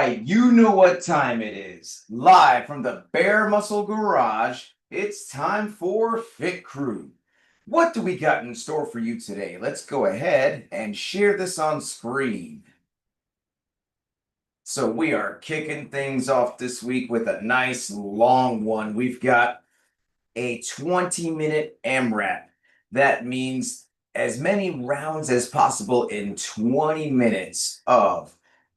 right, you know what time it is. Live from the Bare Muscle Garage, it's time for Fit Crew. What do we got in store for you today? Let's go ahead and share this on screen. So we are kicking things off this week with a nice long one. We've got a 20-minute AMRAP. That means as many rounds as possible in 20 minutes of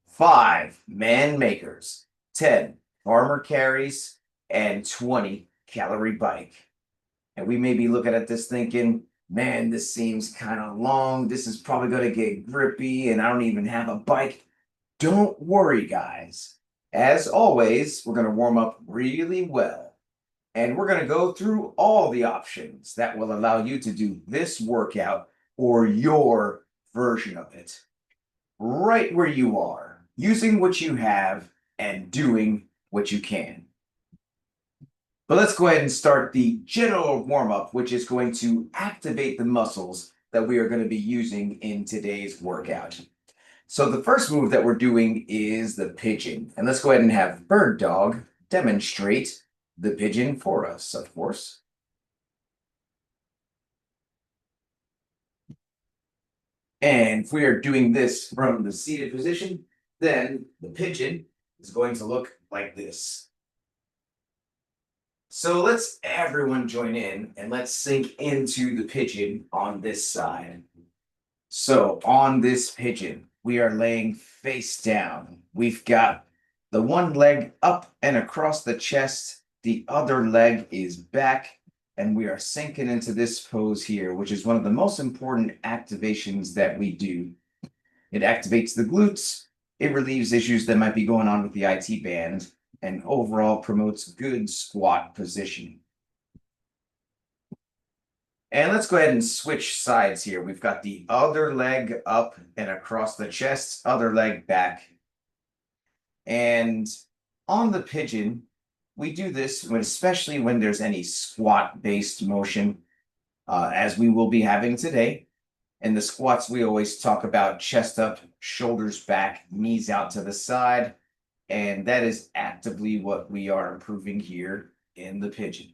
5 man makers, 10 farmer carries, and 20 calorie bike. And we may be looking at this thinking, man, this seems kind of long. This is probably going to get grippy, and I don't even have a bike. Don't worry, guys. As always, we're going to warm up really well. And we're going to go through all the options that will allow you to do this workout or your version of it right where you are, using what you have and doing what you can. But let's go ahead and start the general warm-up, which is going to activate the muscles that we are going to be using in today's workout. So the first move that we're doing is the pigeon. And let's go ahead and have Bird Dog demonstrate the pigeon for us, of course. And if we are doing this from the seated position, then the pigeon is going to look like this. So let's everyone join in and let's sink into the pigeon on this side. So on this pigeon, we are laying face down. We've got the one leg up and across the chest. The other leg is back, and we are sinking into this pose here, which is one of the most important activations that we do. It activates the glutes, it relieves issues that might be going on with the IT band, and overall promotes good squat position. And let's go ahead and switch sides here. We've got the other leg up and across the chest, other leg back. And on the pigeon, we do this especially when there's any squat-based motion, as we will be having today. In the squats, we always talk about chest up, shoulders back, knees out to the side. And that is actively what we are improving here in the pigeon.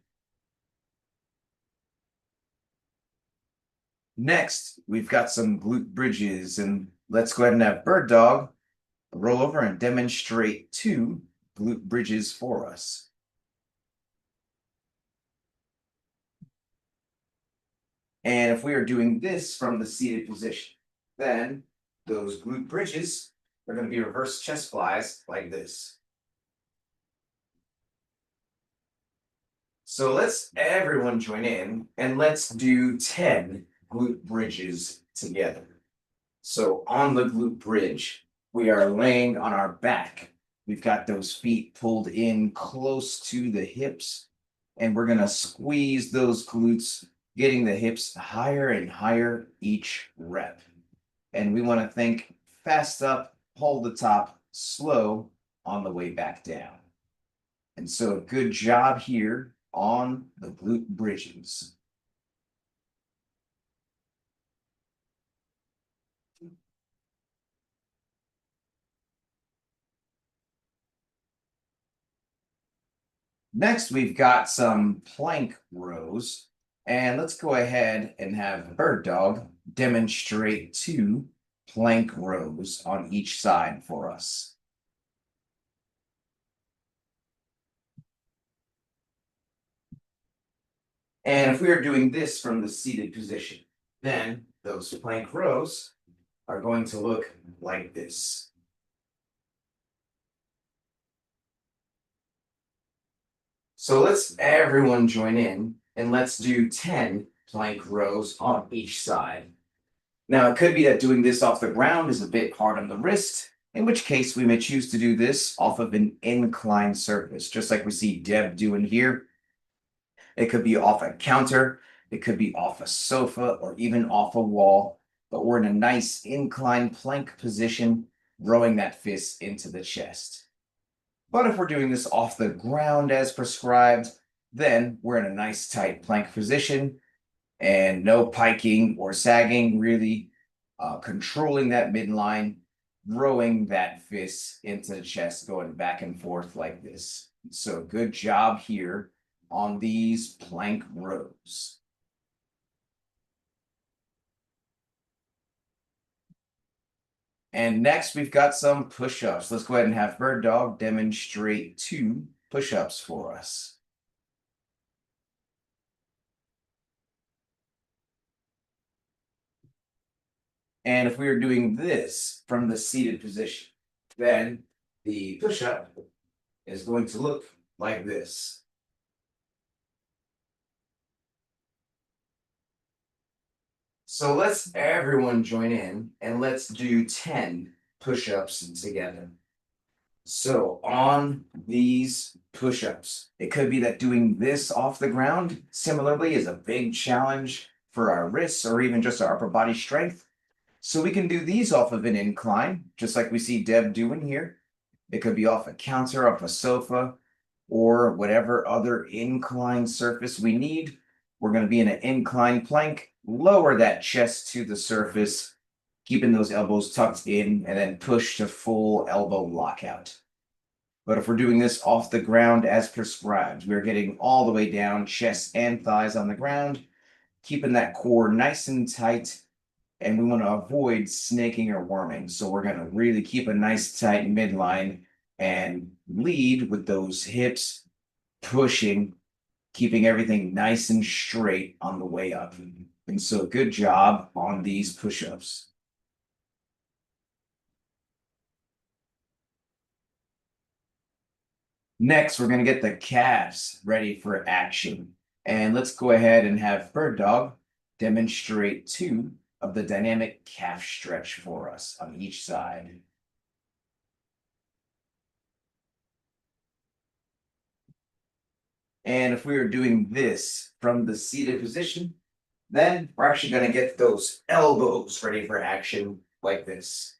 Next, we've got some glute bridges, and let's go ahead and have Bird Dog roll over and demonstrate 2 glute bridges for us. And if we are doing this from the seated position, then those glute bridges are going to be reverse chest flies like this. So let's everyone join in and let's do 10 glute bridges together. So on the glute bridge, we are laying on our back. We've got those feet pulled in close to the hips, and we're going to squeeze those glutes, getting the hips higher and higher each rep. And we want to think fast up, hold the top, slow on the way back down. And so good job here on the glute bridges. Next, we've got some plank rows. And let's go ahead and have Bird Dog demonstrate 2 plank rows on each side for us. And if we are doing this from the seated position, then those plank rows are going to look like this. So let's everyone join in and let's do 10 plank rows on each side. Now, it could be that doing this off the ground is a bit hard on the wrist, in which case we may choose to do this off of an inclined surface, just like we see Deb doing here. It could be off a counter, it could be off a sofa, or even off a wall, but we're in a nice inclined plank position, rowing that fist into the chest. But if we're doing this off the ground as prescribed, then we're in a nice tight plank position and no piking or sagging, really controlling that midline. throwing that fist into the chest, going back and forth like this. So good job here on these plank rows. And next we've got some push-ups. Let's go ahead and have Bird Dog demonstrate 2 push-ups for us. And if we are doing this from the seated position, then the push-up is going to look like this. So let's everyone join in and let's do 10 push-ups together. So on these push-ups, it could be that doing this off the ground similarly is a big challenge for our wrists or even just our upper body strength. So we can do these off of an incline, just like we see Deb doing here. It could be off a counter, off a sofa, or whatever other incline surface we need. We're going to be in an incline plank, lower that chest to the surface, keeping those elbows tucked in, and then push to full elbow lockout. But if we're doing this off the ground as prescribed, we're getting all the way down, chest and thighs on the ground, keeping that core nice and tight, and we want to avoid snaking or worming. So we're going to really keep a nice tight midline and lead with those hips pushing, keeping everything nice and straight on the way up. And so good job on these push-ups. Next, we're going to get the calves ready for action. And let's go ahead and have Bird Dog demonstrate 2 of the dynamic calf stretch for us on each side. And if we are doing this from the seated position, then we're actually going to get those elbows ready for action like this.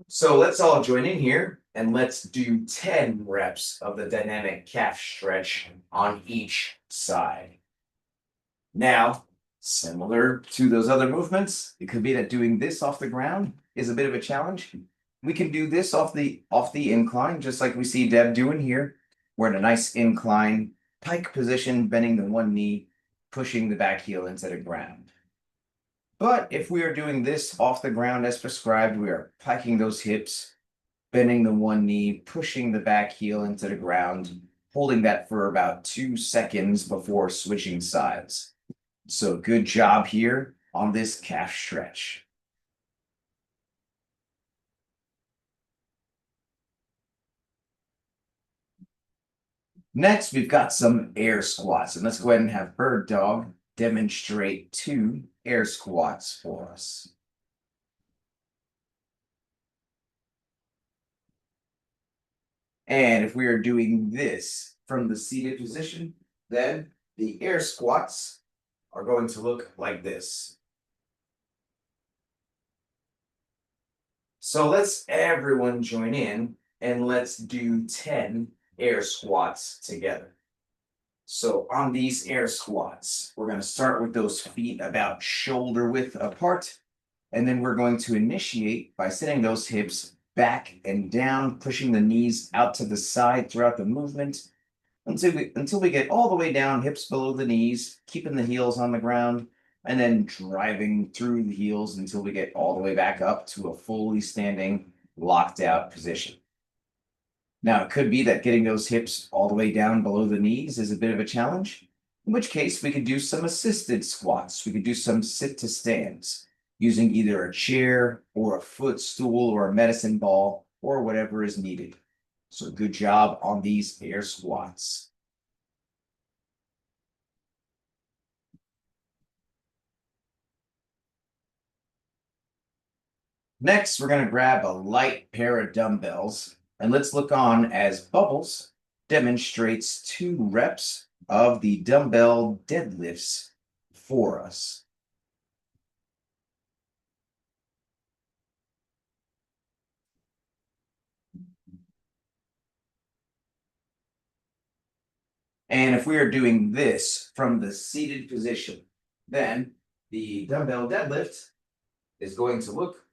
So let's all join in here and let's do 10 reps of the dynamic calf stretch on each side. Now, similar to those other movements, it could be that doing this off the ground is a bit of a challenge. We can do this off the incline, just like we see Deb doing here. We're in a nice incline, pike position, bending the one knee, pushing the back heel into the ground. But if we are doing this off the ground as prescribed, we are piking those hips, bending the one knee, pushing the back heel into the ground, holding that for about 2 seconds before switching sides. So good job here on this calf stretch. Next, we've got some air squats, and let's go ahead and have Bird Dog demonstrate 2 air squats for us. And if we are doing this from the seated position, then the air squats are going to look like this. So let's everyone join in and let's do 10 air squats together. So on these air squats, we're going to start with those feet about shoulder width apart. And then we're going to initiate by sitting those hips back and down, pushing the knees out to the side throughout the movement until we get all the way down, hips below the knees, keeping the heels on the ground, and then driving through the heels until we get all the way back up to a fully standing, locked out position. Now, it could be that getting those hips all the way down below the knees is a bit of a challenge, in which case we could do some assisted squats. We could do some sit to stands using either a chair or a footstool or a medicine ball or whatever is needed. So good job on these air squats. Next, we're going to grab a light pair of dumbbells and let's look on as Bubbles demonstrates 2 reps of the dumbbell deadlifts for us. And if we are doing this from the seated position, then the dumbbell deadlift is going to look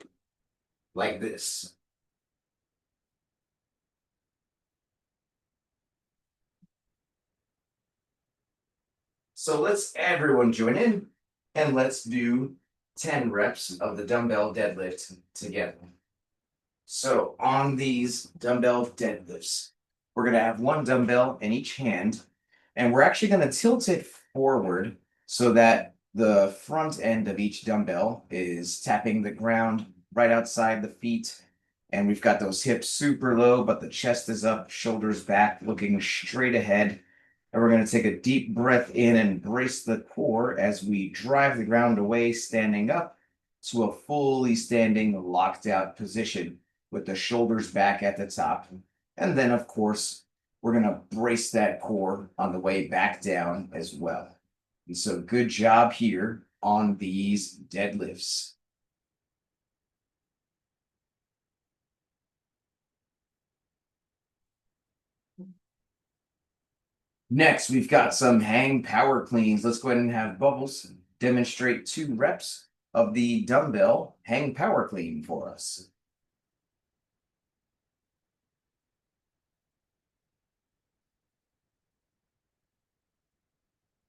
like this. So let's everyone join in and let's do 10 reps of the dumbbell deadlift together. So on these dumbbell deadlifts, we're going to have one dumbbell in each hand, and we're actually going to tilt it forward so that the front end of each dumbbell is tapping the ground right outside the feet. And we've got those hips super low, but the chest is up, shoulders back, looking straight ahead. And we're going to take a deep breath in and brace the core as we drive the ground away, standing up to a fully standing, locked out position with the shoulders back at the top. And then, of course, we're going to brace that core on the way back down as well. And so, good job here on these deadlifts. Next, we've got some hang power cleans. Let's go ahead and have Bubbles demonstrate 2 reps of the dumbbell hang power clean for us.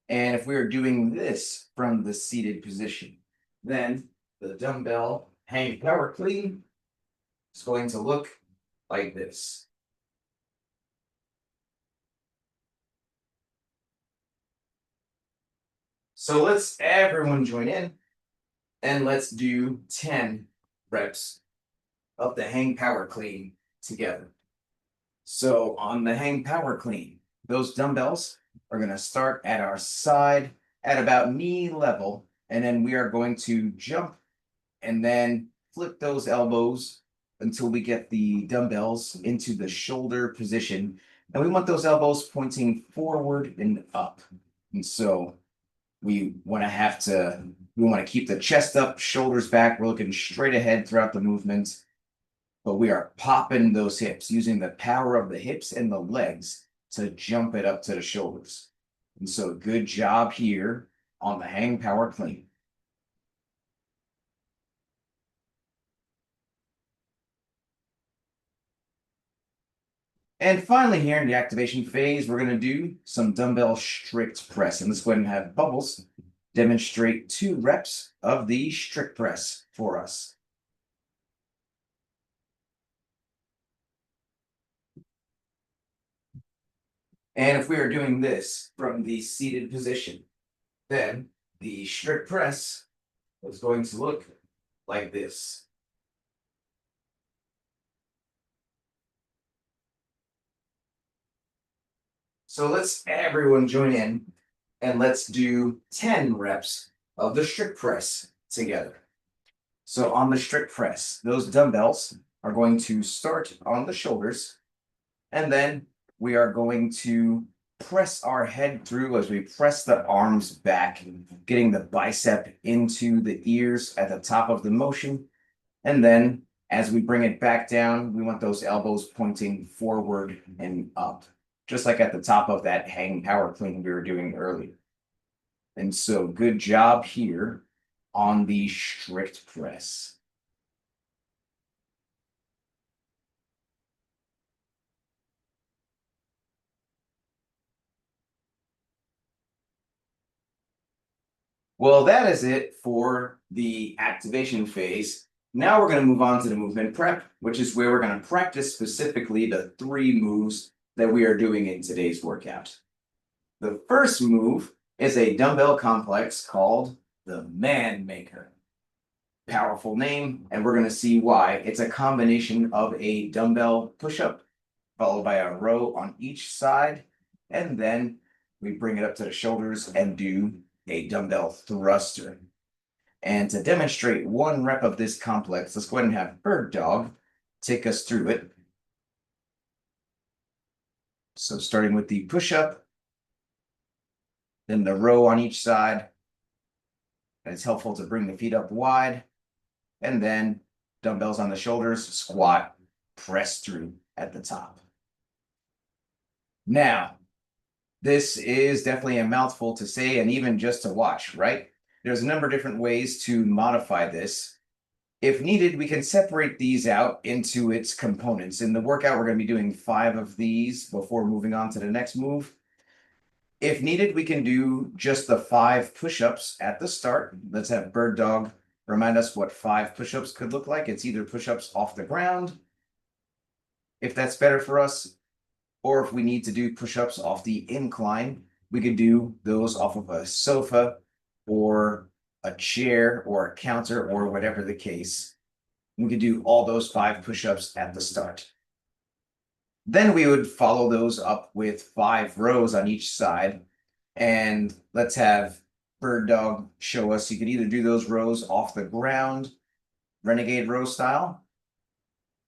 And if we are doing this from the seated position, then the dumbbell hang power clean is going to look like this. So let's everyone join in and let's do 10 reps of the hang power clean together. So on the hang power clean, those dumbbells are going to start at our side at about knee level, and then we are going to jump and then flip those elbows until we get the dumbbells into the shoulder position. And we want those elbows pointing forward and up. And so we want to keep the chest up, shoulders back. We're looking straight ahead throughout the movement, but we are popping those hips using the power of the hips and the legs to jump it up to the shoulders. And so good job here on the hang power clean. And finally, here in the activation phase, we're going to do some dumbbell strict press. And let's go ahead and have Bubbles demonstrate 2 reps of the strict press for us. And if we are doing this from the seated position, then the strict press is going to look like this. So let's everyone join in and let's do 10 reps of the strict press together. So on the strict press, those dumbbells are going to start on the shoulders, and then we are going to press our head through as we press the arms back, getting the bicep into the ears at the top of the motion. And then as we bring it back down, we want those elbows pointing forward and up, just like at the top of that hang power clean we were doing earlier. And so good job here on the strict press. Well, that is it for the activation phase. Now we're going to move on to the movement prep, which is where we're going to practice specifically the 3 moves that we are doing in today's workout. The first move is a dumbbell complex called the Man Maker. Powerful name, and we're going to see why. It's a combination of a dumbbell push-up followed by a row on each side, and then we bring it up to the shoulders and do a dumbbell thruster. And to demonstrate 1 rep of this complex, let's go ahead and have Bird Dog take us through it. So starting with the push-up, then the row on each side. And it's helpful to bring the feet up wide, and then dumbbells on the shoulders, squat, press through at the top. Now, this is definitely a mouthful to say and even just to watch, right? There's a number of different ways to modify this. If needed, we can separate these out into its components. In the workout, we're going to be doing 5 of these before moving on to the next move. If needed, we can do just the 5 push-ups at the start. Let's have Bird Dog remind us what 5 push-ups could look like. It's either push-ups off the ground, if that's better for us, or if we need to do push-ups off the incline, we could do those off of a sofa or a chair or a counter or whatever the case. We could do all those 5 push-ups at the start. Then we would follow those up with 5 rows on each side. And let's have Bird Dog show us. You could either do those rows off the ground, renegade row style,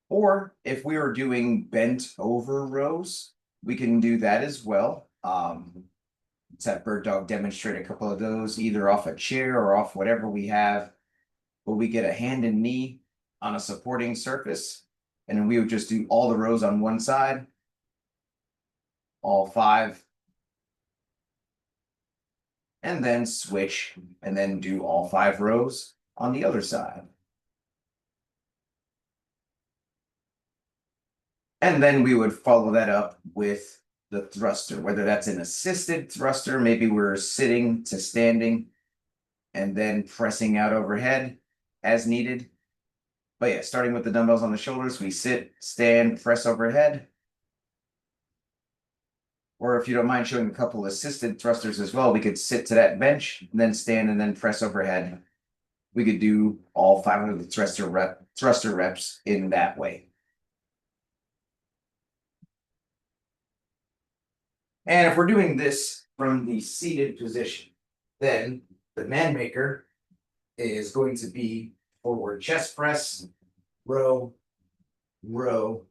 or if we were doing bent over rows, we can do that as well. Let's have Bird Dog demonstrate a couple of those, either off a chair or off whatever we have, where we get a hand and knee on a supporting surface. And then we would just do all the rows on one side, all 5, and then switch, and then do all 5 rows on the other side. And then we would follow that up with the thruster, whether that's an assisted thruster, maybe we're sitting to standing and then pressing out overhead as needed. But yeah, starting with the dumbbells on the shoulders, we sit, stand, press overhead. Or if you don't mind showing a couple assisted thrusters as well, we could sit to that bench, and then stand and then press overhead. We could do all 5 of the thruster reps in that way. And if we're doing this from the seated position, then the man maker is going to be forward chest press, row, row,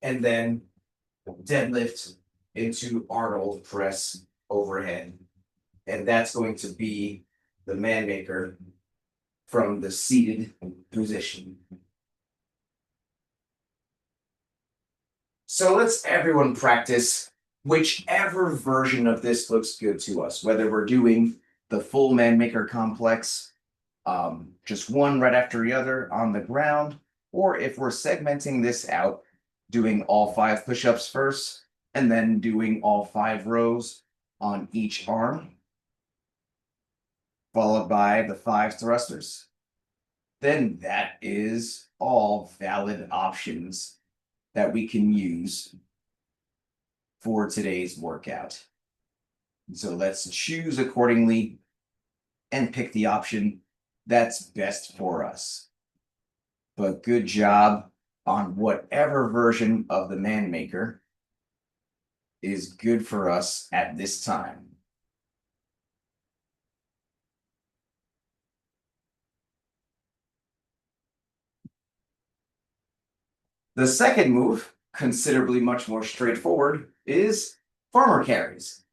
and then deadlift into Arnold press overhead. And that's going to be the man maker from the seated position. So let's everyone practice whichever version of this looks good to us, whether we're doing the full man maker complex, just one right after the other on the ground, or if we're segmenting this out, doing all 5 push-ups first, and then doing all 5 rows on each arm, followed by the 5 thrusters. Then that is all valid options that we can use for today's workout. So let's choose accordingly and pick the option that's best for us. But good job on whatever version of the man maker is good for us at this time. The second move, considerably much more straightforward, is farmer carries.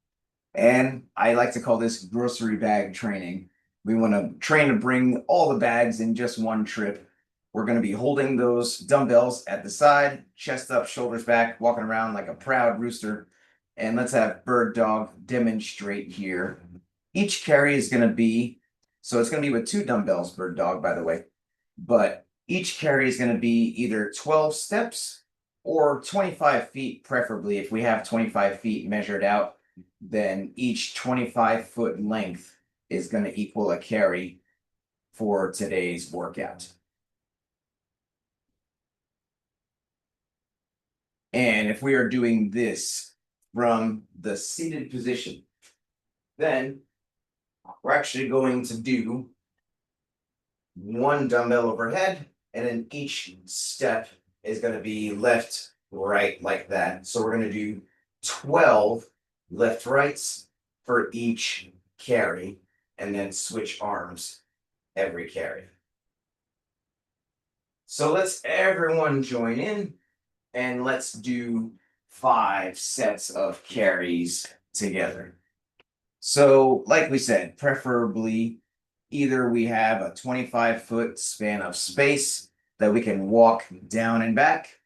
And I like to call this grocery bag training. We want to train to bring all the bags in just one trip. We're going to be holding those dumbbells at the side, chest up, shoulders back, walking around like a proud rooster. And let's have Bird Dog demonstrate here. Each carry is going to be, so it's going to be with 2 dumbbells, Bird Dog, by the way. But each carry is going to be either 12 steps or 25 feet, preferably. If we have 25 feet measured out, then each 25-foot length is going to equal a carry for today's workout. And if we are doing this from the seated position, then we're actually going to do 1 dumbbell overhead, and then each step is going to be left, right, like that. So we're going to do 12 left rights for each carry, and then switch arms every carry. So let's everyone join in, and let's do 5 sets of carries together. So like we said, preferably either we have a 25-foot span of space that we can walk down and back,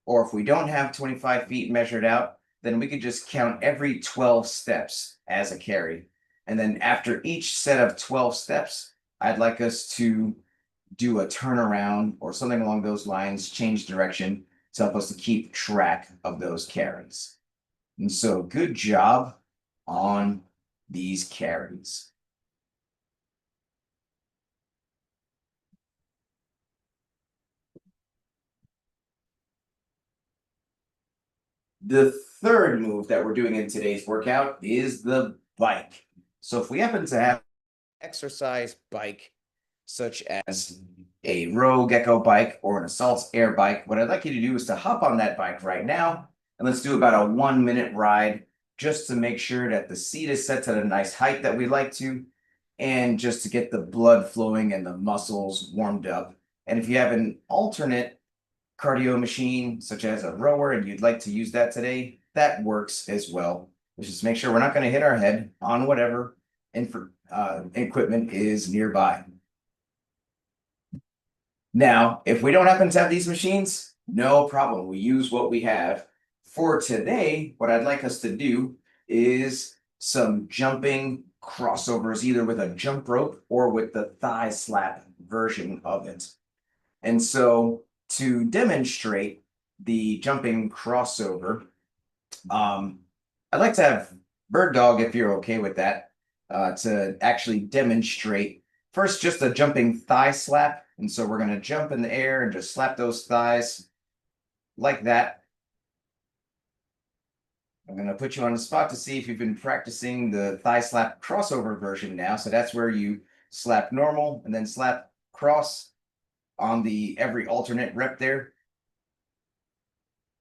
or if we don't have 25 feet measured out, then we could just count every 12 steps as a carry. And then after each set of 12 steps, I'd like us to do a turnaround or something along those lines, change direction to help us to keep track of those carries. And so good job on these carries. The third move that we're doing in today's workout is the bike. So if we happen to have exercise bike, such as a row gecko bike or an assault air bike, what I'd like you to do is to hop on that bike right now, and let's do about a 1 minute ride just to make sure that the seat is set to the nice height that we like to, and just to get the blood flowing and the muscles warmed up. And if you have an alternate cardio machine, such as a rower, and you'd like to use that today, that works as well. Let's just make sure we're not going to hit our head on whatever equipment is nearby. Now, if we don't happen to have these machines, no problem. We use what we have. For today, what I'd like us to do is some jumping crossovers, either with a jump rope or with the thigh slap version of it. And so to demonstrate the jumping crossover, I'd like to have Bird Dog, if you're okay with that, to actually demonstrate first just a jumping thigh slap. And so we're going to jump in the air and just slap those thighs like that. I'm going to put you on the spot to see if you've been practicing the thigh slap crossover version now. So that's where you slap normal and then slap cross on the every alternate rep there.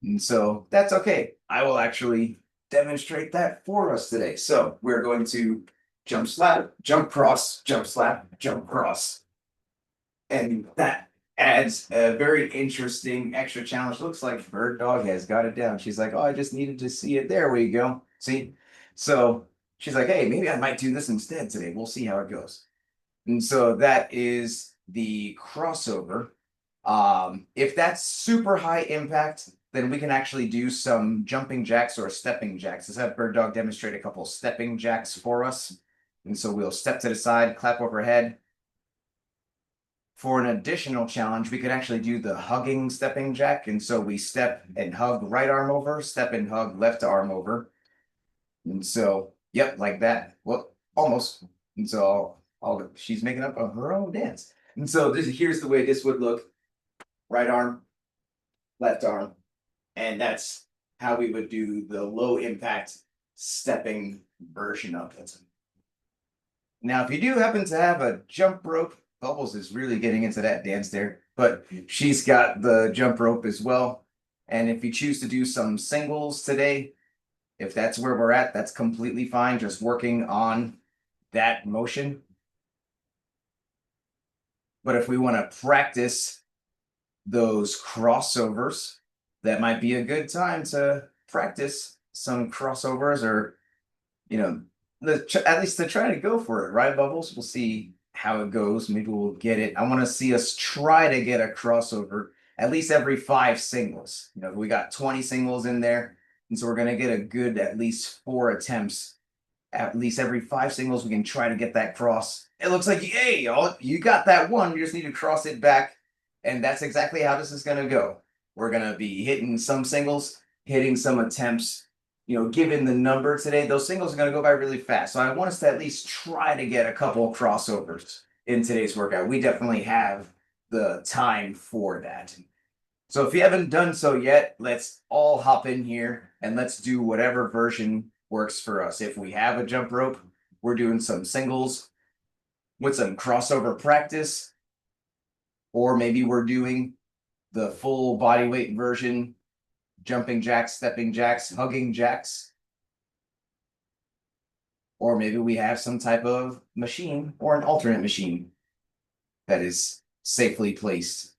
And so that's okay. I will actually demonstrate that for us today. So we're going to jump slap, jump cross, jump slap, jump cross. And that adds a very interesting extra challenge. Looks like Bird Dog has got it down. She's like, oh, I just needed to see it. There we go. See? So she's like, hey, maybe I might do this instead today. We'll see how it goes. And so that is the crossover. If that's super high impact, then we can actually do some jumping jacks or stepping jacks. Let's have Bird Dog demonstrate a couple stepping jacks for us. And so we'll step to the side, clap overhead. For an additional challenge, we could actually do the hugging stepping jack. And so we step and hug right arm over, step and hug left arm over. And so, yep, like that. Well, almost. And so she's making up her own dance. And so here's the way this would look. Right arm, left arm. And that's how we would do the low impact stepping version of it. Now, if you do happen to have a jump rope, Bubbles is really getting into that dance there, but she's got the jump rope as well. And if you choose to do some singles today, if that's where we're at, that's completely fine. Just working on that motion. But if we want to practice those crossovers, that might be a good time to practice some crossovers, or, you know, at least to try to go for it, right, Bubbles? We'll see how it goes. Maybe we'll get it. I want to see us try to get a crossover at least every 5 singles. You know, we got 20 singles in there, and so we're going to get a good at least 4 attempts. At least every 5 singles, we can try to get that cross. It looks like, hey, you got that one. You just need to cross it back. And that's exactly how this is going to go. We're going to be hitting some singles, hitting some attempts. You know, given the number today, those singles are going to go by really fast. So I want us to at least try to get a couple of crossovers in today's workout. We definitely have the time for that. So if you haven't done so yet, let's all hop in here and let's do whatever version works for us. If we have a jump rope, we're doing some singles with some crossover practice, or maybe we're doing the full body weight version, jumping jacks, stepping jacks, hugging jacks. Or maybe we have some type of machine or an alternate machine that is safely placed.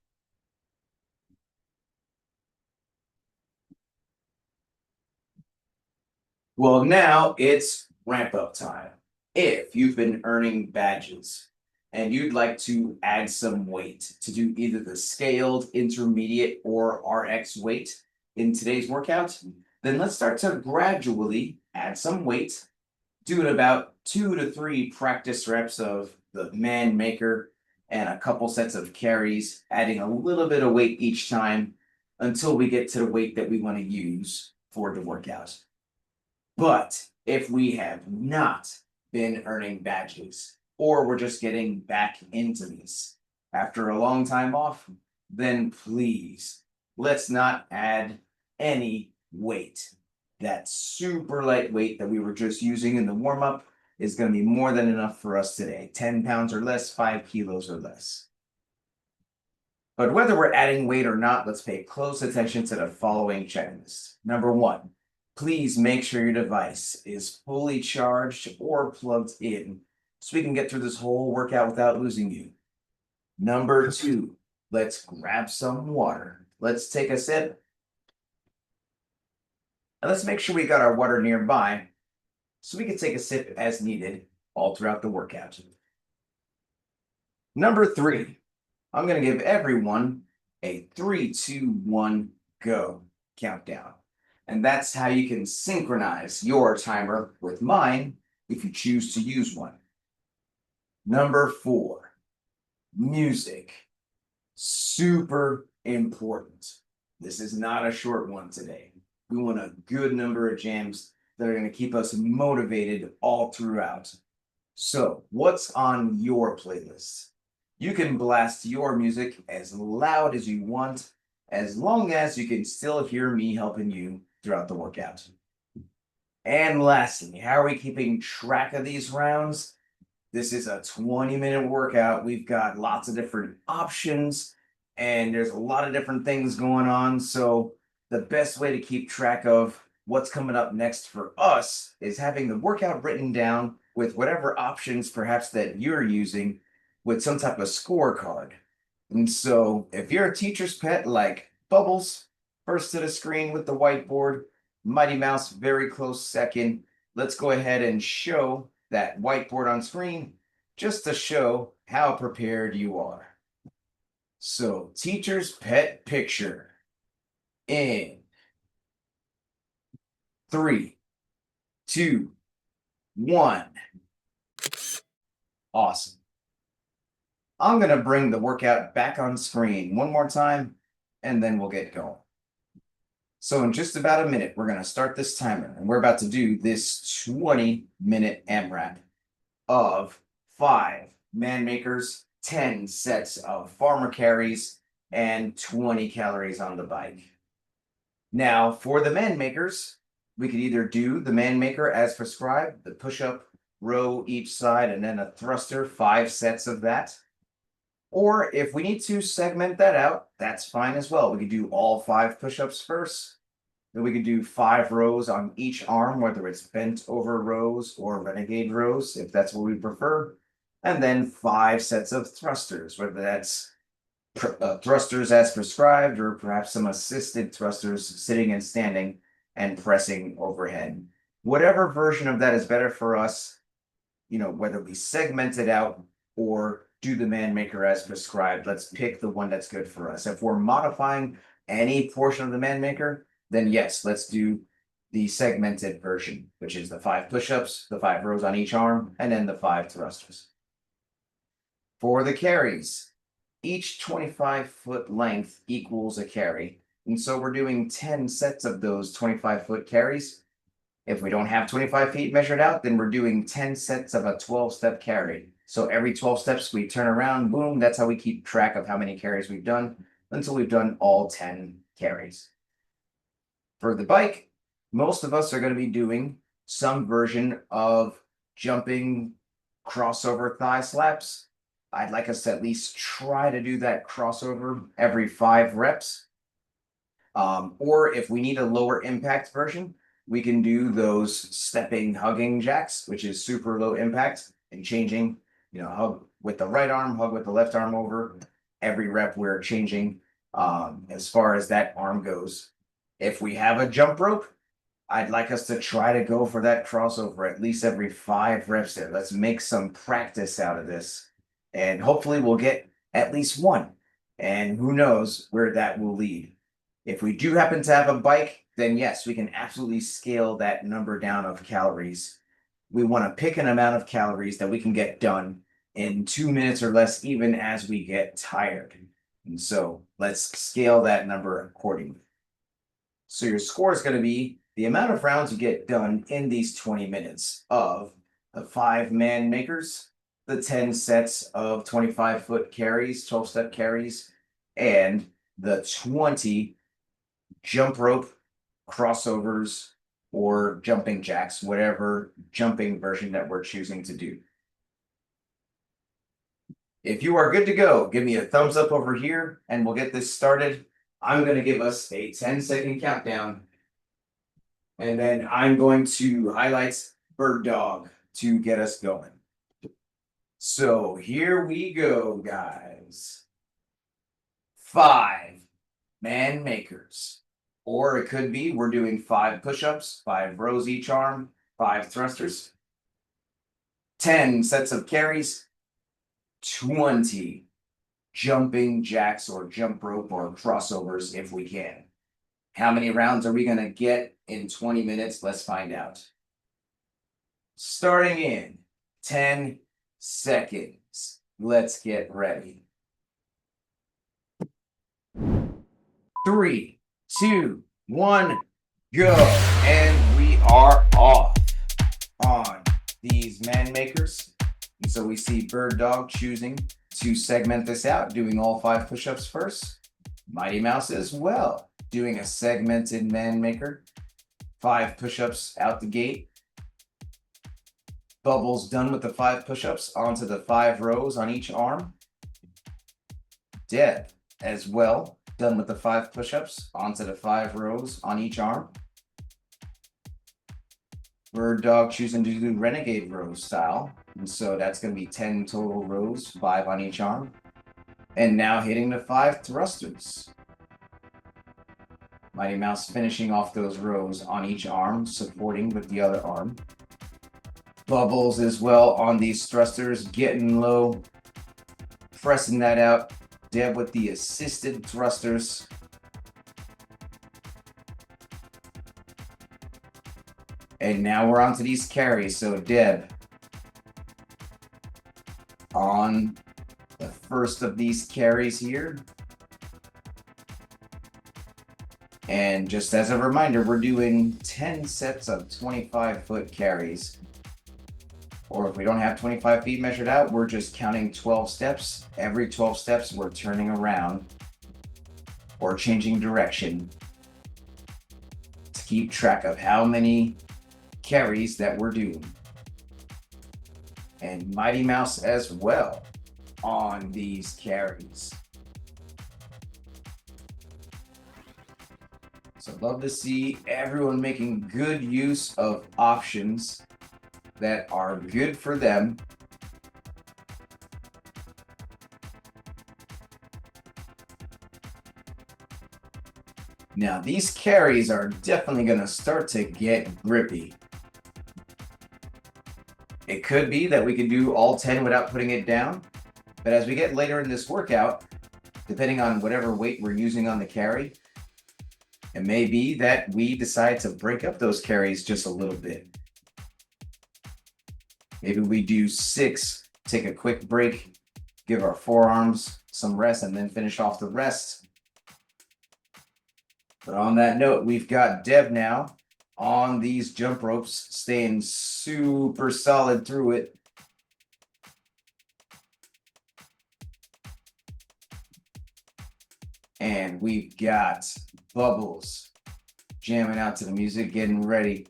Well, now it's ramp up time. If you've been earning badges and you'd like to add some weight to do either the scaled, intermediate, or RX weight in today's workout, then let's start to gradually add some weight doing about 2 to 3 practice reps of the man maker and a couple sets of carries, adding a little bit of weight each time until we get to the weight that we want to use for the workout. But if we have not been earning badges, or we're just getting back into this after a long time off, then please let's not add any weight. That super light weight that we were just using in the warm up is going to be more than enough for us today. 10 pounds or less, 5 kilos or less. But whether we're adding weight or not, let's pay close attention to the following checklist. Number 1, please make sure your device is fully charged or plugged in so we can get through this whole workout without losing you. Number 2, let's grab some water. Let's take a sip. And let's make sure we got our water nearby so we can take a sip as needed all throughout the workout. Number 3, I'm going to give everyone a 3, 2, 1, go countdown. And that's how you can synchronize your timer with mine if you choose to use one. Number 4, music. Super important. This is not a short one today. We want a good number of jams that are going to keep us motivated all throughout. So, what's on your playlist? You can blast your music as loud as you want, as long as you can still hear me helping you throughout the workout. And lastly, how are we keeping track of these rounds? This is a 20-minute workout. We've got lots of different options, and there's a lot of different things going on. So the best way to keep track of what's coming up next for us is having the workout written down with whatever options perhaps that you're using with some type of scorecard. And so if you're a teacher's pet like Bubbles, first to the screen with the whiteboard, Mighty Mouse very close second, let's go ahead and show that whiteboard on screen just to show how prepared you are. So teacher's pet picture in 3, 2, 1. Awesome. I'm going to bring the workout back on screen one more time, and then we'll get going. So in just about a minute, we're going to start this timer, and we're about to do this 20-minute AMRAP of 5 man makers, 10 sets of farmer carries, and 20 calories on the bike. Now, for the man makers, we could either do the man maker as prescribed, the push-up row each side, and then a thruster, 5 sets of that. Or if we need to segment that out, that's fine as well. We could do all 5 push-ups first. Then we could do 5 rows on each arm, whether it's bent over rows or renegade rows, if that's what we prefer. And then 5 sets of thrusters, whether that's thrusters as prescribed or perhaps some assisted thrusters sitting and standing and pressing overhead. Whatever version of that is better for us, whether we segment it out or do the man maker as prescribed, let's pick the one that's good for us. If we're modifying any portion of the man maker, then yes, let's do the segmented version, which is the 5 push-ups, the 5 rows on each arm, and then the 5 thrusters. For the carries, each 25-foot length equals a carry. And so we're doing 10 sets of those 25-foot carries. If we don't have 25 feet measured out, then we're doing 10 sets of a 12-step carry. So every 12 steps we turn around, boom, that's how we keep track of how many carries we've done until we've done all 10 carries. For the bike, most of us are going to be doing some version of jumping crossover thigh slaps. I'd like us to at least try to do that crossover every 5 reps. Or if we need a lower impact version, we can do those stepping hugging jacks, which is super low impact, and changing, hug with the right arm, hug with the left arm over. Every rep we're changing as far as that arm goes. If we have a jump rope, I'd like us to try to go for that crossover at least every 5 reps there. Let's make some practice out of this. And hopefully we'll get at least one. And who knows where that will lead. If we do happen to have a bike, then yes, we can absolutely scale that number down of calories we want to pick an amount of calories that we can get done in 2 minutes or less, even as we get tired. And so let's scale that number accordingly. So your score is going to be the amount of rounds you get done in these 20 minutes of the 5 man makers, the 10 sets of 25-foot carries, 12-step carries, and the 20 jump rope crossovers or jumping jacks, whatever jumping version that we're choosing to do. If you are good to go, give me a thumbs up over here and we'll get this started. I'm going to give us a 10-second countdown. And then I'm going to highlight Bird Dog to get us going. So here we go, guys. 5 man makers. Or it could be we're doing 5 push-ups, 5 rows each arm, 5 thrusters, 10 sets of carries, 20 jumping jacks or jump rope or crossovers if we can. How many rounds are we going to get in 20 minutes? Let's find out. Starting in 10 seconds. Let's get ready. 3, 2, 1, go. And we are off on these man makers. And so we see Bird Dog choosing to segment this out, doing all 5 push-ups first. Mighty Mouse as well, doing a segmented man maker. 5 push-ups out the gate. Bubbles done with the 5 push-ups onto the 5 rows on each arm. Deb as well, done with the 5 push-ups onto the 5 rows on each arm. Bird Dog choosing to do renegade row style. And so that's going to be 10 total rows, 5 on each arm. And now hitting the 5 thrusters. Mighty Mouse finishing off those rows on each arm, supporting with the other arm. Bubbles as well on these thrusters, getting low, pressing that out. Deb with the assisted thrusters. And now we're on to these carries. So Deb on the first of these carries here. And just as a reminder, we're doing 10 sets of 25-foot carries. Or if we don't have 25 feet measured out, we're just counting 12 steps. Every 12 steps, we're turning around or changing direction to keep track of how many carries that we're doing. And Mighty Mouse as well on these carries. So love to see everyone making good use of options that are good for them. Now these carries are definitely going to start to get grippy. It could be that we can do all 10 without putting it down, but as we get later in this workout, depending on whatever weight we're using on the carry, it may be that we decide to break up those carries just a little bit. Maybe we do 6, take a quick break, give our forearms some rest, and then finish off the rest. But on that note, we've got Deb now on these jump ropes, staying super solid through it. And we've got Bubbles jamming out to the music, getting ready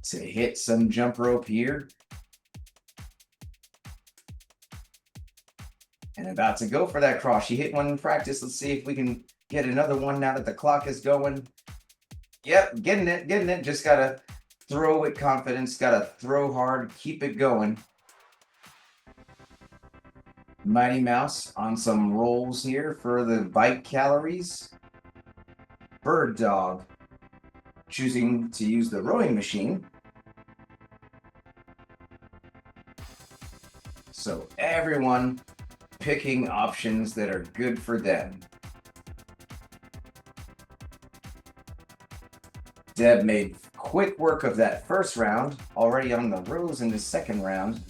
to hit some jump rope here. And about to go for that cross. She hit one in practice. Let's see if we can get another one now that the clock is going. Yep, getting it. Just got to throw with confidence. Got to throw hard. Keep it going. Mighty Mouse on some rolls here for the bike calories. Bird Dog choosing to use the rowing machine. So everyone picking options that are good for them. Deb made quick work of that first round, already on the rows in the second round.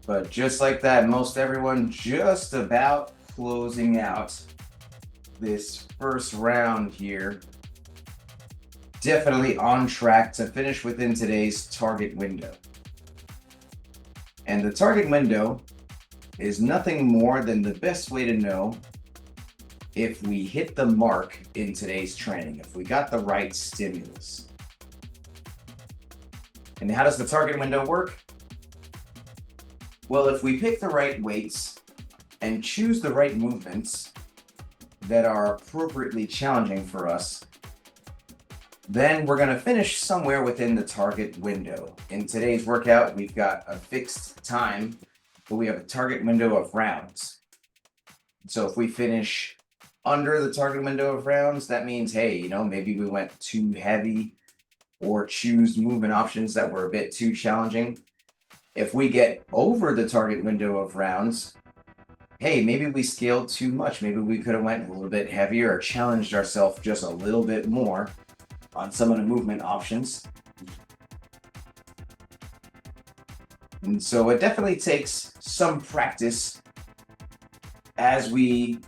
But just like that, most everyone just about closing out this first round here. Definitely on track to finish within today's target window. And the target window is nothing more than the best way to know if we hit the mark in today's training, if we got the right stimulus. And how does the target window work? Well, if we pick the right weights and choose the right movements that are appropriately challenging for us, then we're going to finish somewhere within the target window. In today's workout, we've got a fixed time, but we have a target window of rounds. So if we finish under the target window of rounds, that means, hey, maybe we went too heavy or choose movement options that were a bit too challenging. If we get over the target window of rounds, hey, maybe we scaled too much. Maybe we could have went a little bit heavier or challenged ourselves just a little bit more on some of the movement options. And so it definitely takes some practice as we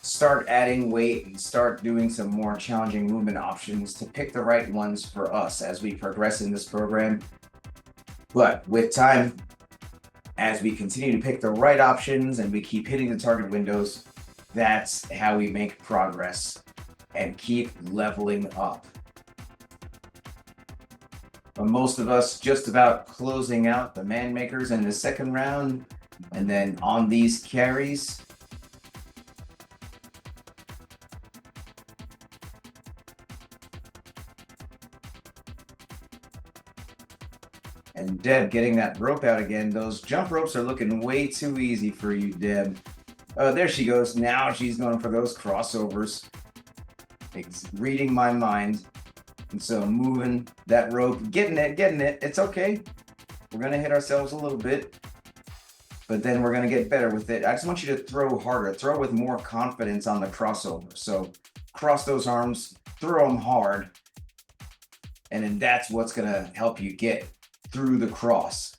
start adding weight and start doing some more challenging movement options to pick the right ones for us as we progress in this program. But with time, as we continue to pick the right options and we keep hitting the target windows, that's how we make progress and keep leveling up. But most of us just about closing out the man makers in the second round, and then on these carries, and Deb getting that rope out again. Those jump ropes are looking way too easy for you, Deb. Oh, there she goes. Now she's going for those crossovers. It's reading my mind. And so moving that rope, getting it. It's okay. We're going to hit ourselves a little bit, but then we're going to get better with it. I just want you to throw harder, throw with more confidence on the crossover. So cross those arms, throw them hard, and then that's what's going to help you get through the cross.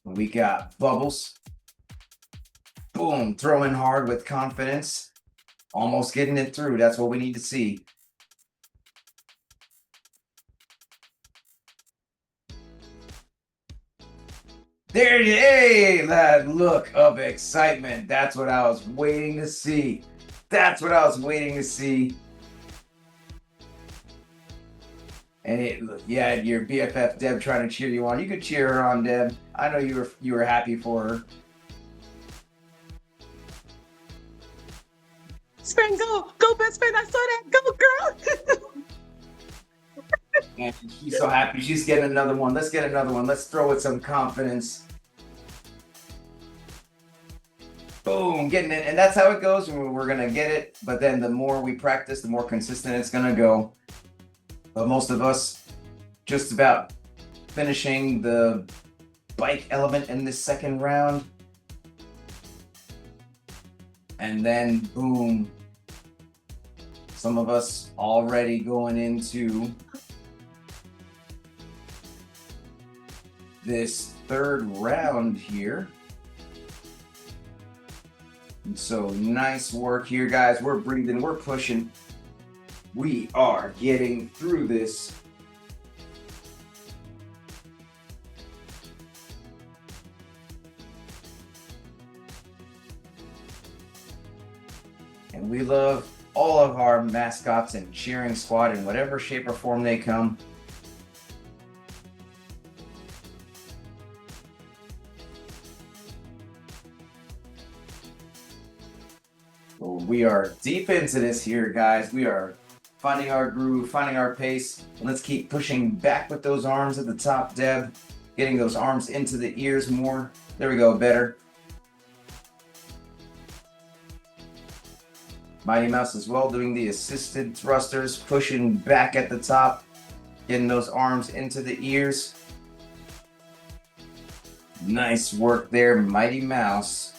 We got bubbles. Boom, throwing hard with confidence. Almost getting it through. That's what we need to see. There it is. Hey, that look of excitement. That's what I was waiting to see. That's what I was waiting to see. And your BFF Deb trying to cheer you on. You could cheer her on, Deb. I know you were happy for her. Best friend, go, best friend! I saw that. Go, girl. And she's so happy. She's getting another one. Let's get another one. Let's throw it some confidence. Boom, getting it. And that's how it goes. We're gonna get it. But then the more we practice, the more consistent it's gonna go. But most of us just about finishing the bike element in this second round. And then boom, some of us already going into this third round here. And so nice work here, guys. We're breathing, we're pushing. We are getting through this. And we love all of our mascots and cheering squad in whatever shape or form they come. Well, we are deep into this here, guys. We are finding our groove, finding our pace. And let's keep pushing back with those arms at the top, Deb. Getting those arms into the ears more. There we go, better. Mighty Mouse as well, doing the assisted thrusters, pushing back at the top, getting those arms into the ears. Nice work there, Mighty Mouse.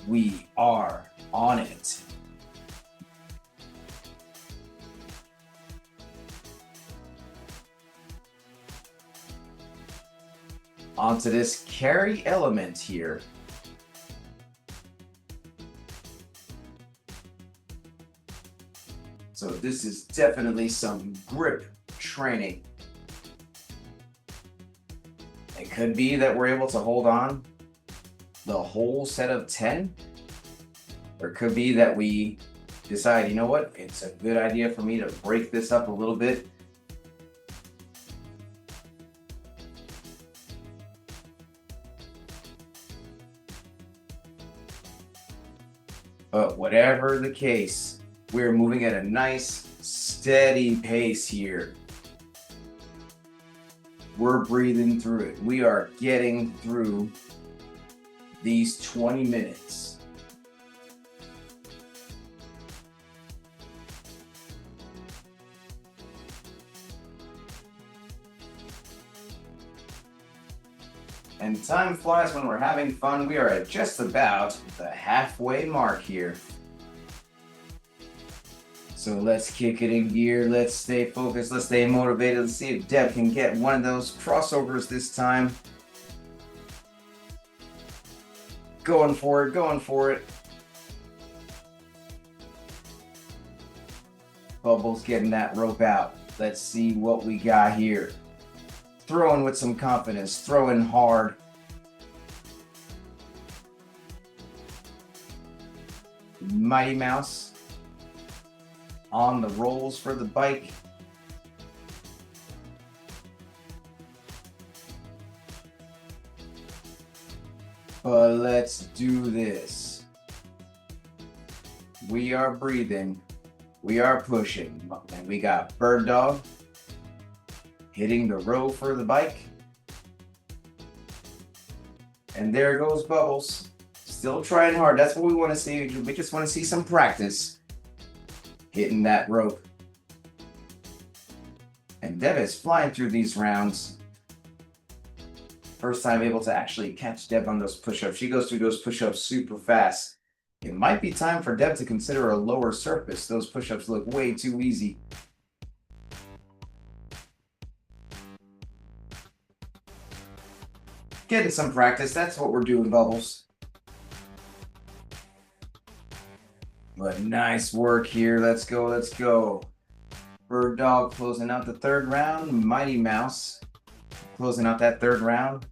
We are on it. Onto this carry element here. So this is definitely some grip training. It could be that we're able to hold on the whole set of 10. Or it could be that we decide, you know what, it's a good idea for me to break this up a little bit. But whatever the case, we're moving at a nice, steady pace here. We're breathing through it. We are getting through these 20 minutes. And time flies when we're having fun. We are at just about the halfway mark here. So let's kick it in gear. Let's stay focused. Let's stay motivated. Let's see if Deb can get one of those crossovers this time. Going for it, going for it. Bubbles getting that rope out. Let's see what we got here. Throwing with some confidence, throwing hard. Mighty Mouse on the rolls for the bike. But let's do this. We are breathing. We are pushing. And we got Bird Dog hitting the row for the bike. And there goes Bubbles. Still trying hard. That's what we want to see. We just want to see some practice hitting that rope. And Deb is flying through these rounds. First time able to actually catch Deb on those push-ups. She goes through those push-ups super fast. It might be time for Deb to consider a lower surface. Those push-ups look way too easy. Getting some practice. That's what we're doing, Bubbles. But nice work here. Let's go, let's go. Bird Dog closing out the third round. Mighty Mouse closing out that third round.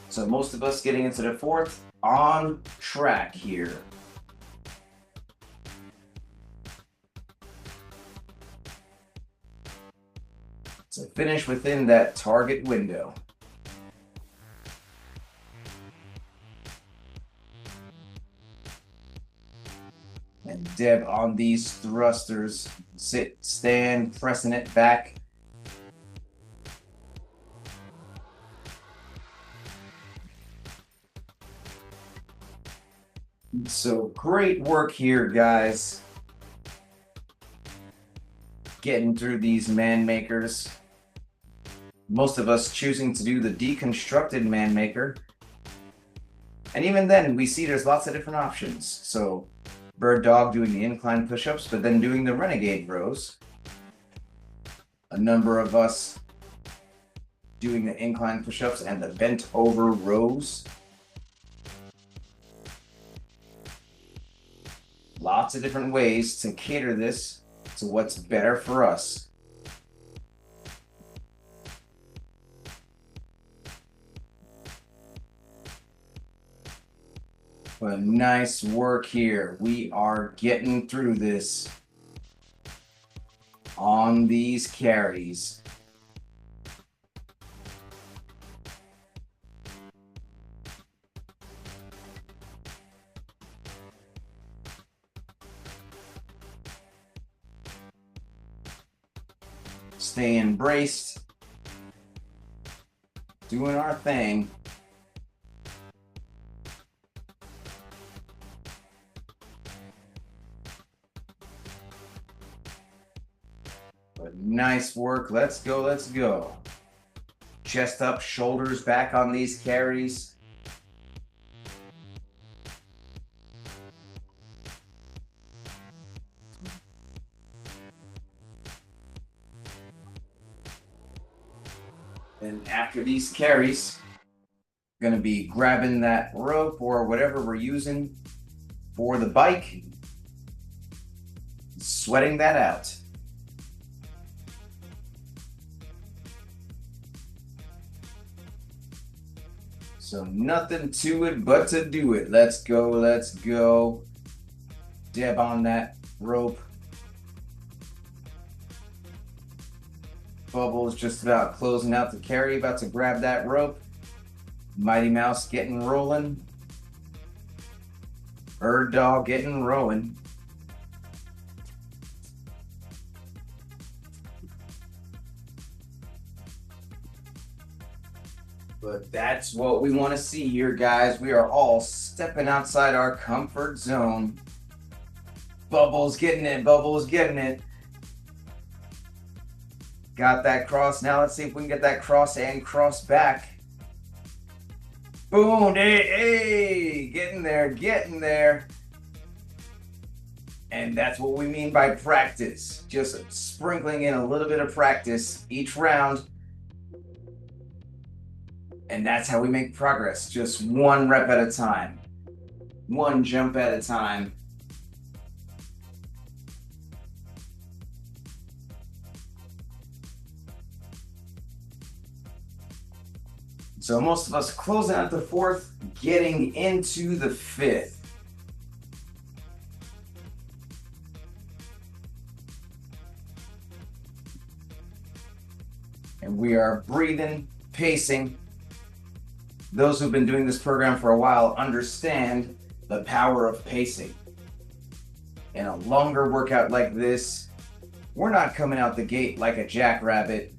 So most of us getting into the fourth on track here. So finish within that target window. And Deb on these thrusters. Sit, stand, pressing it back. So great work here, guys. Getting through these man makers. Most of us choosing to do the deconstructed man maker. And even then, we see there's lots of different options. So Bird Dog doing the incline push-ups, but then doing the renegade rows. A number of us doing the incline push-ups and the bent over rows. Lots of different ways to cater this to what's better for us. But nice work here. We are getting through this on these carries. Staying braced. Doing our thing. But nice work. Let's go. Let's go. Chest up, shoulders back on these carries. And after these carries, going to be grabbing that rope or whatever we're using for the bike, sweating that out. So nothing to it but to do it. Let's go, let's go. Deb on that rope. Bubbles just about closing out the carry, about to grab that rope. Mighty Mouse getting rolling. Bird Dog getting rolling. But that's what we want to see here, guys. We are all stepping outside our comfort zone. Bubbles getting it, Bubbles getting it. Got that cross. Now let's see if we can get that cross and cross back. Boom, hey, getting there, getting there. And that's what we mean by practice. Just sprinkling in a little bit of practice each round. And that's how we make progress. Just one rep at a time. One jump at a time. So most of us closing out the fourth, getting into the fifth. And we are breathing, pacing. Those who've been doing this program for a while understand the power of pacing. In a longer workout like this, we're not coming out the gate like a jackrabbit.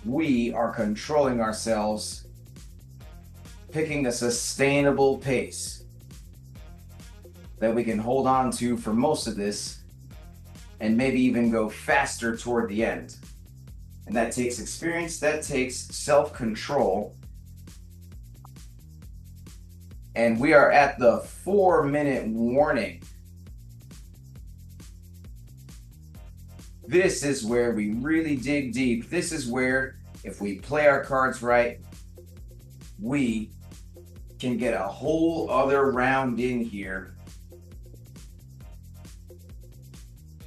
We are controlling ourselves, picking a sustainable pace that we can hold on to for most of this and maybe even go faster toward the end. And that takes experience, that takes self-control. And we are at the 4-minute warning. This is where we really dig deep. This is where, if we play our cards right, we can get a whole other round in here.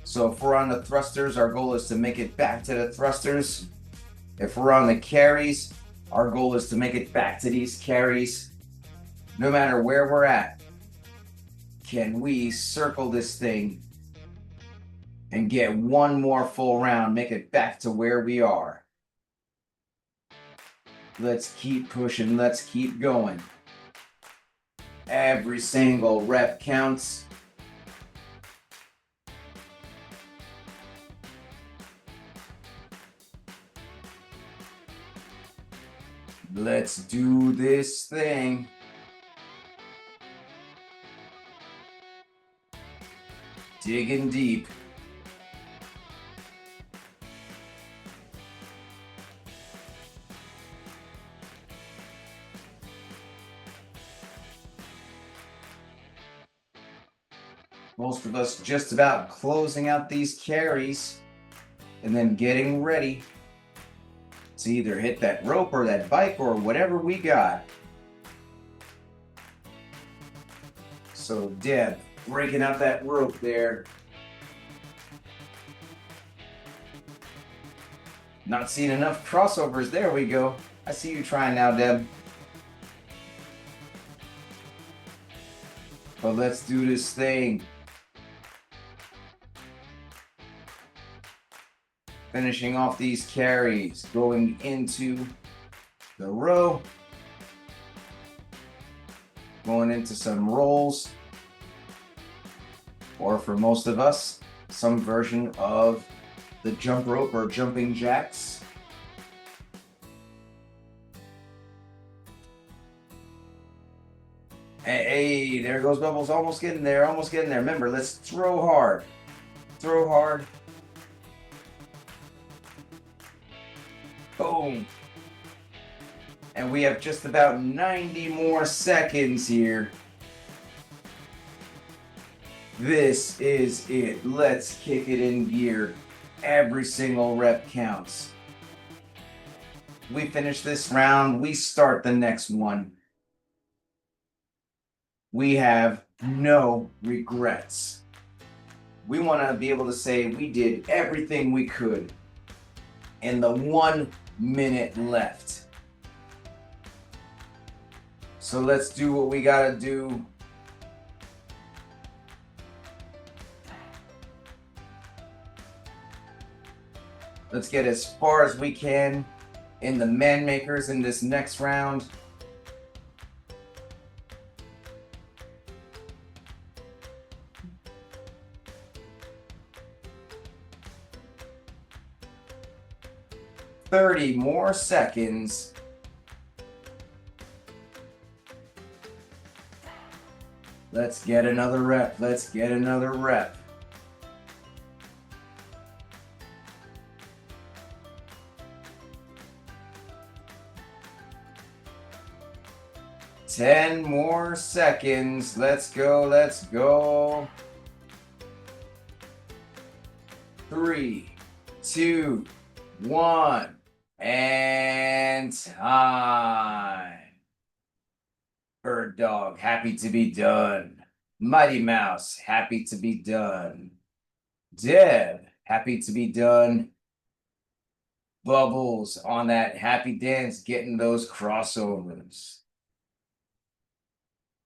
So if we're on the thrusters, our goal is to make it back to the thrusters. If we're on the carries, our goal is to make it back to these carries. No matter where we're at, can we circle this thing and get one more full round, make it back to where we are? Let's keep pushing, let's keep going. Every single rep counts. Let's do this thing. Digging deep. Most of us just about closing out these carries and then getting ready to either hit that rope or that bike or whatever we got. So Deb, breaking out that rope there. Not seeing enough crossovers. There we go. I see you trying now, Deb. But let's do this thing. Finishing off these carries, going into the row, going into some rolls, or for most of us, some version of the jump rope or jumping jacks. Hey, there goes Bubbles, almost getting there, almost getting there. Remember, let's throw hard. Throw hard. Boom. And we have just about 90 more seconds here. This is it. Let's kick it in gear. Every single rep counts. We finish this round, we start the next one. We have no regrets. We want to be able to say we did everything we could in the 1 minute left. So let's do what we gotta do. Let's get as far as we can in the man makers in this next round. "30 more seconds." Let's get another rep. Let's get another rep. "10 more seconds. Let's go. Let's go. 3, 2, 1, and time. Bird Dog, happy to be done. Mighty Mouse, happy to be done. Deb, happy to be done. Bubbles on that happy dance, getting those crossovers.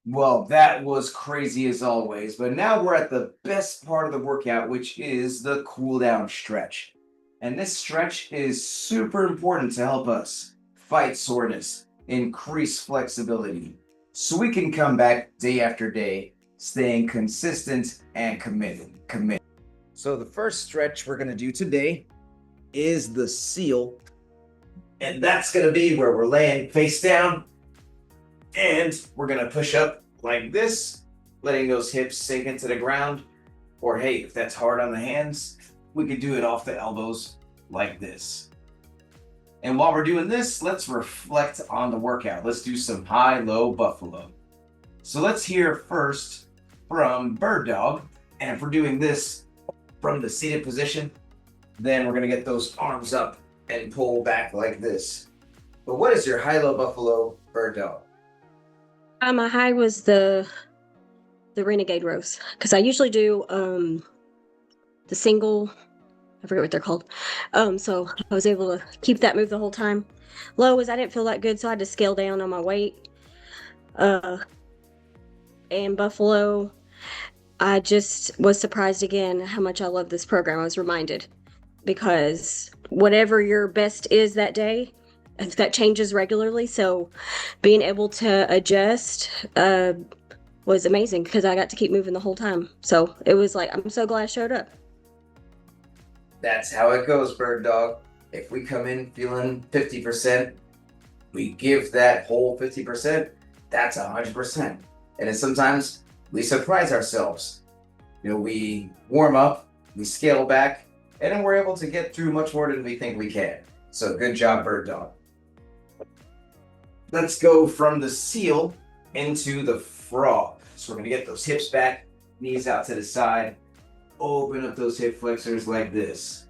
Well, that was crazy as always, but now we're at the best part of the workout, which is the cool down stretch. And this stretch is super important to help us fight soreness, increase flexibility, so we can come back day after day, staying consistent and committed. So the first stretch we're gonna do today is the seal. And that's gonna be where we're laying face down. And we're gonna push up like this, letting those hips sink into the ground. Or hey, if that's hard on the hands, we could do it off the elbows like this. And while we're doing this, let's reflect on the workout. Let's do some high-low buffalo. So let's hear first from Bird Dog. And if we're doing this from the seated position, then we're gonna get those arms up and pull back like this. But what is your high-low buffalo, Bird Dog? My high was the Renegade rows, because I usually do the single, I forget what they're called. So I was able to keep that move the whole time. Low was I didn't feel that good, so I had to scale down on my weight. And buffalo, I just was surprised again how much I love this program. I was reminded, because whatever your best is that day, that changes regularly. So being able to adjust was amazing, because I got to keep moving the whole time. So it was like, I'm so glad I showed up. That's how it goes, Bird Dog. If we come in feeling 50%, we give that whole 50%, that's 100%. And then sometimes we surprise ourselves. We warm up, we scale back, and then we're able to get through much more than we think we can. So good job, Bird Dog. Let's go from the seal into the frog. So we're gonna get those hips back, knees out to the side, open up those hip flexors like this.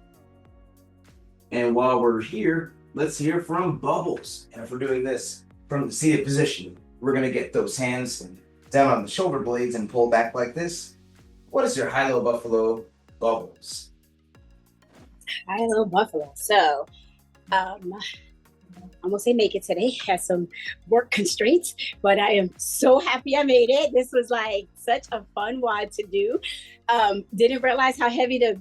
And while we're here, let's hear from Bubbles. And if we're doing this from the seated position, we're gonna get those hands down on the shoulder blades and pull back like this. What is your high-low buffalo, Bubbles? High-low buffalo. So, I'm gonna say make it today. Had some work constraints, but I am so happy I made it. This was like such a fun WOD to do. Didn't realize how heavy the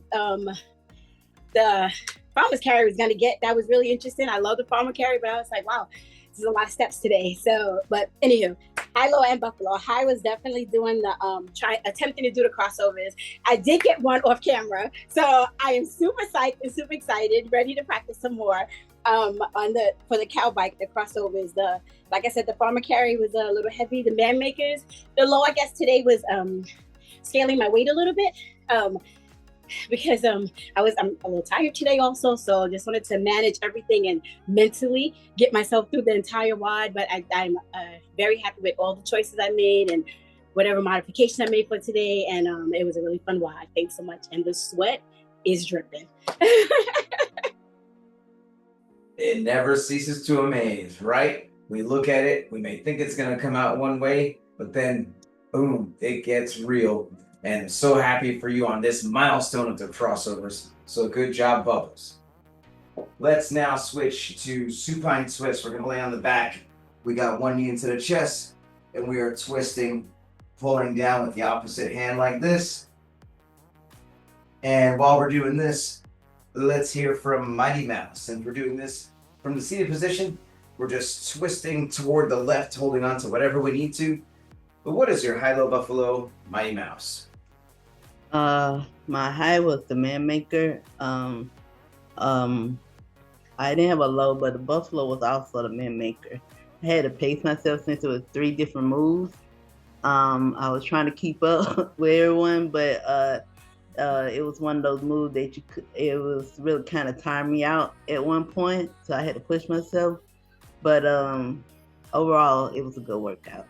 farmer's carry was gonna get. That was really interesting. I love the farmer carry, but I was like, wow, this is a lot of steps today. So, but anywho, high-low and buffalo. High was definitely doing the attempting to do the crossovers. I did get one off camera, so I am super psyched and super excited, ready to practice some more. For the cow bike, the crossovers. Like I said, the farmer carry was a little heavy. The man makers, the low, I guess today was scaling my weight a little bit. because I'm a little tired today also, so just wanted to manage everything and mentally get myself through the entire WOD. But I'm very happy with all the choices I made and whatever modifications I made for today, and it was a really fun WOD. Thanks so much, and the sweat is dripping. It never ceases to amaze, right? We look at it, we may think it's going to come out one way, but then boom, it gets real. And I'm so happy for you on this milestone of the crossovers. So good job, Bubbles. Let's now switch to supine twist. We're going to lay on the back. We got one knee into the chest, and we are twisting, pulling down with the opposite hand like this. And while we're doing this, let's hear from Mighty Mouse. And we're doing this from the seated position. We're just twisting toward the left, holding on to whatever we need to. But what is your high-low buffalo, Mighty Mouse? My high was the man maker. I didn't have a low, but the buffalo was also the man maker. I had to pace myself since it was 3 different moves. I was trying to keep up with everyone, but it was one of those moves that it was really kind of tiring me out at one point, so I had to push myself. But overall, it was a good workout.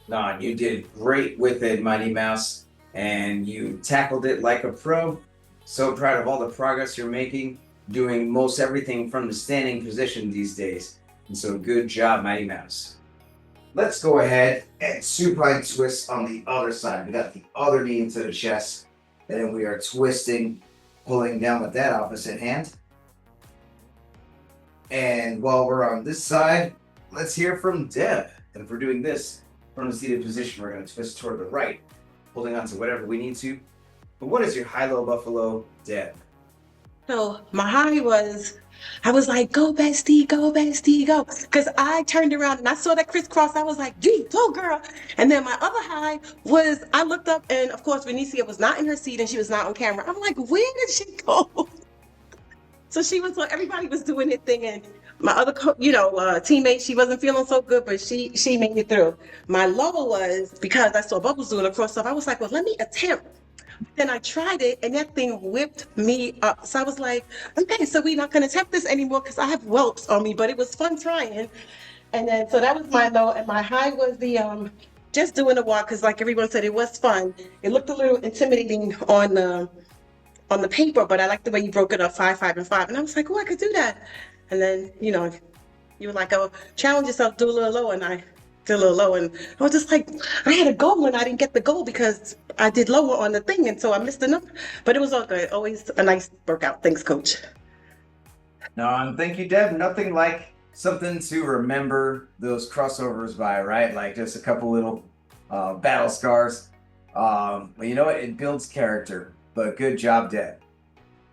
No, you did great with it, Mighty Mouse, and you tackled it like a pro. So proud of all the progress you're making, doing most everything from the standing position these days. And so good job, Mighty Mouse. Let's go ahead and supine twist on the other side. We got the other knee into the chest, and then we are twisting, pulling down with that opposite hand. And while we're on this side, let's hear from Deb. And if we're doing this from the seated position, we're going to twist toward the right, holding on to whatever we need to. But what is your high-low buffalo, Deb? So my high was, I was like, go bestie, go bestie, go. Because I turned around and I saw that crisscross. I was like, gee, go girl. And then my other high was, I looked up and of course, Benicia was not in her seat and she was not on camera. I'm like, where did she go? So she was like, everybody was doing their thing. And my other, teammate, she wasn't feeling so good, but she made it through. My low was, because I saw Bubbles doing a cross-up, I was like, well, let me attempt. Then I tried it and that thing whipped me up. So I was like, okay, so we're not going to attempt this anymore because I have whelps on me, but it was fun trying. And then, so that was my low. And my high was the, just doing a walk because like everyone said, it was fun. It looked a little intimidating on the paper, but I liked the way you broke it up 5, 5, and 5. And I was like, oh, I could do that. And then, you were like, oh, challenge yourself, do a little low. And I did a little low. And I was just like, I had a goal and I didn't get the goal because I did lower on the thing. And so I missed the number. But it was all good. Always a nice workout. Thanks, coach. No, and thank you, Deb. Nothing like something to remember those crossovers by, right? Like just a couple little battle scars. Well, you know what? It builds character. But good job, Deb.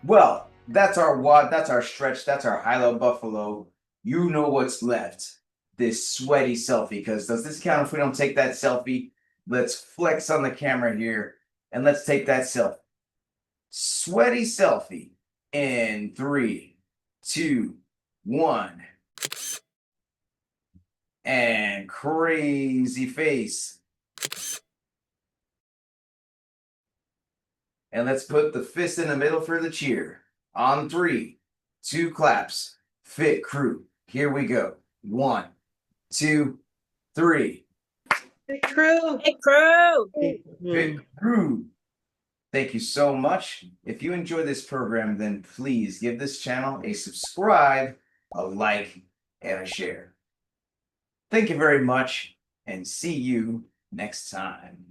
Well, that's our WOD, that's our stretch, that's our high-low buffalo. You know what's left. This sweaty selfie, because does this count if we don't take that selfie? Let's flex on the camera here, and let's take that selfie. Sweaty selfie in 3, 2, 1. And crazy face. And let's put the fist in the middle for the cheer. On 3, 2 claps. Fit crew. Here we go. 1, 2, 3. Hey, crew. Hey, crew. Fit crew. Thank you so much. If you enjoy this program, then please give this channel a subscribe, a like, and a share. Thank you very much, and see you next time.